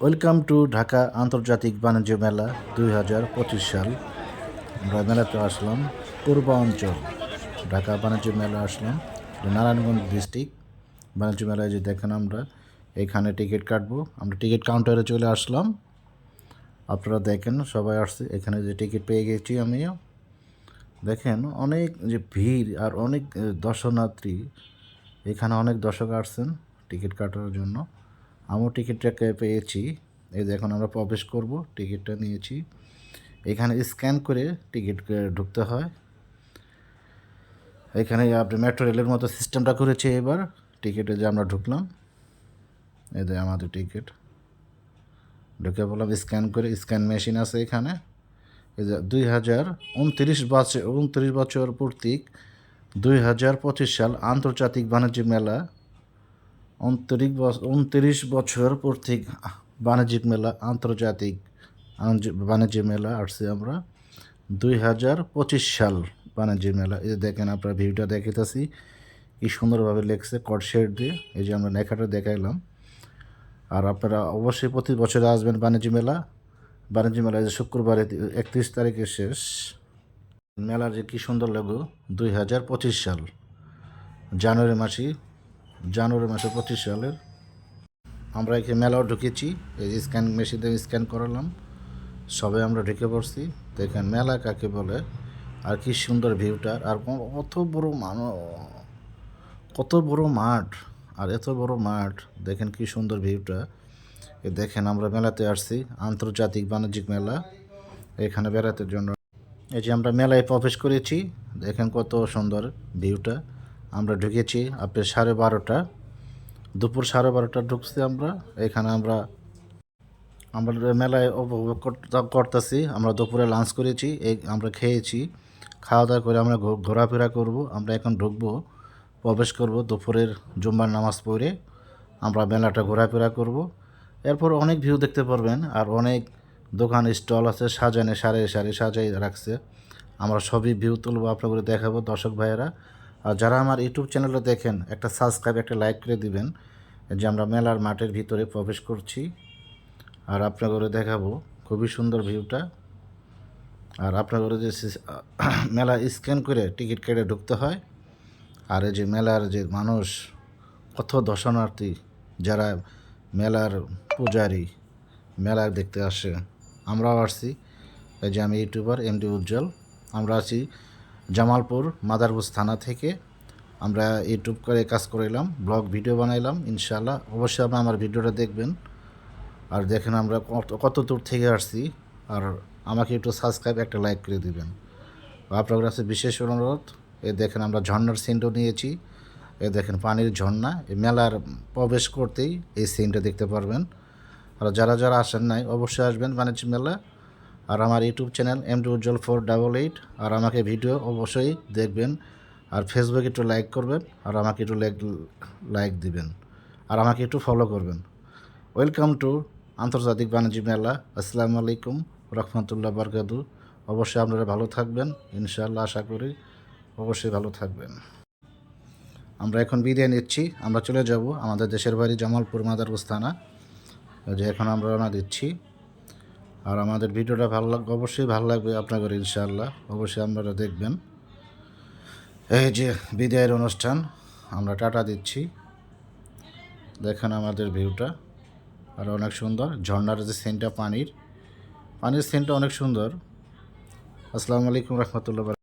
Welcome to Dhaka আন্তর্জাতিক বাণিজ্য মেলা 2025 সাল। আমরা মেলাতে আসলাম পূর্বাঞ্চল ঢাকা বাণিজ্য মেলা আসলাম নারায়ণগঞ্জ ডিস্ট্রিক্ট বাণিজ্য মেলায়। যে দেখেন আমরা এখানে টিকিট কাটবো, আমরা টিকিট কাউন্টারে চলে আসলাম। আপনারা দেখেন সবাই আসছে, এখানে যে টিকিট পেয়ে গেছি আমিও। দেখেন অনেক যে ভিড় আর অনেক দর্শনার্থী, এখানে অনেক দর্শক আসছেন টিকিট কাটার জন্য। আমিও টিকিটটাকে পেয়েছি। এই যে এখন আমরা প্রবেশ করব, টিকিটটা নিয়েছি। এখানে স্ক্যান করে টিকিট ঢুকতে হয়। এখানে আপনি মেট্রো রেলের মতো সিস্টেমটা করেছে। এবার টিকিটে যে আমরা ঢুকলাম, এই যে আমাদের টিকিট ঢুকে বললাম স্ক্যান করে। স্ক্যান মেশিন আছে এখানে। এই যে 2029 বছর পূর্তিক 2025 সাল আন্তর্জাতিক বাণিজ্য মেলা, 29 বছর পূর্তিক বাণিজ্যিক মেলা, আন্তর্জাতিক বাণিজ্য মেলা আসছি আমরা 2025 সাল বাণিজ্য মেলা। এই যে দেখেন আপনার ভিউটা দেখাইতেছি, কি সুন্দরভাবে লেখছে কট শেড দিয়ে। এই যে আমরা লেখাটা দেখাইলাম। আর আপনারা অবশ্যই প্রতি বছরে আসবেন বাণিজ্য মেলা। বাণিজ্য মেলা যে শুক্রবারে 31 তারিখে শেষ। মেলার যে কী সুন্দর লোগো, 2025 সাল জানুয়ারি মাসে 25 সালের। আমরা এখানে মেলাও ঢুকেছি। এই যে স্ক্যান মেশিন দিয়ে স্ক্যান করালাম, সবাই আমরা ঢুকে পড়ছি। দেখেন মেলা কাকে বলে, আর কি সুন্দর ভিউটা। আর কত বড় মাঠ, আর এত বড় মাঠ। দেখেন কি সুন্দর ভিউটা। এ দেখেন আমরা মেলাতে আসছি, আন্তর্জাতিক বাণিজ্যিক মেলা, এখানে বেড়াতে জন্য। এই যে আমরা মেলায় প্রবেশ করেছি, দেখেন কত সুন্দর ভিউটা। আমরা ঢুকেছি আপনার 12:30, দুপুর 12:30 ঢুকছি আমরা এখানে। আমরা মেলায় উপভোগ করতেছি। আমরা দুপুরে লাঞ্চ করেছি, আমরা খেয়েছি। খাওয়া দাওয়া করে আমরা ঘোরাফেরা করব। আমরা এখন ঢুকবো, প্রবেশ করব দুপুরের জুম্মার নামাজ পড়ে। আমরা মেলাটা ঘোরাফেরা করব। এরপর অনেক ভিউ দেখতে পারবেন, আর অনেক দোকান স্টল আছে সাজানো, সারি সারি সাজাই রাখছে। আমরা সবই ভিউ তুলব, আপনাদের দেখাবো দর্শক ভাইয়েরা। আর যারা আমার ইউটিউব চ্যানেলে দেখেন, একটা সাবস্ক্রাইব, একটা লাইক করে দিবেন। যে আমরা মেলার মাঠের ভিতরে প্রবেশ করছি, আর আপনাদের দেখাবো খুবই সুন্দর ভিউটা। আর আপনাদের যে মেলা স্ক্যান করে টিকিট কেটে ঢুকতে হয়। আর এই যে মেলার যে মানুষ, কত দর্শনার্থী, যারা মেলার পূজারী, মেলা দেখতে আসে। আমরাও আসছি। এই যে আমি ইউটিউবার এমডি উজ্জ্বল। আমরা আছি জামালপুর মাদারগঞ্জ থানা থেকে। আমরা ইউটিউব করে কাজ করাইলাম, ব্লগ ভিডিও বানাইলাম। ইনশাআল্লাহ অবশ্যই আপনারা আমার ভিডিওটা দেখবেন। আর দেখেন আমরা কত দূর থেকে আসছি। আর আমাকে একটু সাবস্ক্রাইব, একটা লাইক করে দিবেন। আপনার কাছে বিশেষ অনুরোধ। এ দেখেন আমরা ঝর্ণার সিনটাও নিয়েছি। এ দেখেন পানির ঝর্ণা। এই মেলার প্রবেশ করতেই এই সিনটা দেখতে পারবেন। আর যারা আসেন নাই অবশ্যই আসবেন বাণিজ্য মেলা। আর আমার ইউটিউব চ্যানেল এমডি উজ্জ্বল 488। আর আমাকে ভিডিও অবশ্যই দেখবেন। আর ফেসবুকে একটু লাইক করবেন, আর আমাকে একটু লাইক দিবেন, আর আমাকে একটু ফলো করবেন। ওয়েলকাম টু আন্তর্জাতিক বাণিজ্য মেলা। আসসালামু আলাইকুম রহমতুল্লাহ বারকাতু। অবশ্যই আপনারা ভালো থাকবেন, ইনশাআল্লাহ আশা করি অবশ্যই ভালো থাকবেন। আমরা এখন বিদায় নিচ্ছি। আমরা চলে যাব আমাদের দেশের বাড়ি জামালপুর মাদারগঞ্জ থানা। যে এখন আমরা রওনা দিচ্ছি। আর আমাদের ভিডিওটা ভালো লাগবে, অবশ্যই ভালো লাগবে আপনাদের ইনশাআল্লাহ। অবশ্যই আপনারা দেখবেন। এই যে বিদায়ের অনুষ্ঠান, আমরা টাটা দিচ্ছি। দেখেন আমাদের ভিউটা, আর অনেক সুন্দর। ঝর্ণার যে সিনটা, পানির সিনটা অনেক সুন্দর। আসসালামু আলাইকুম রহমতুল্লাহ।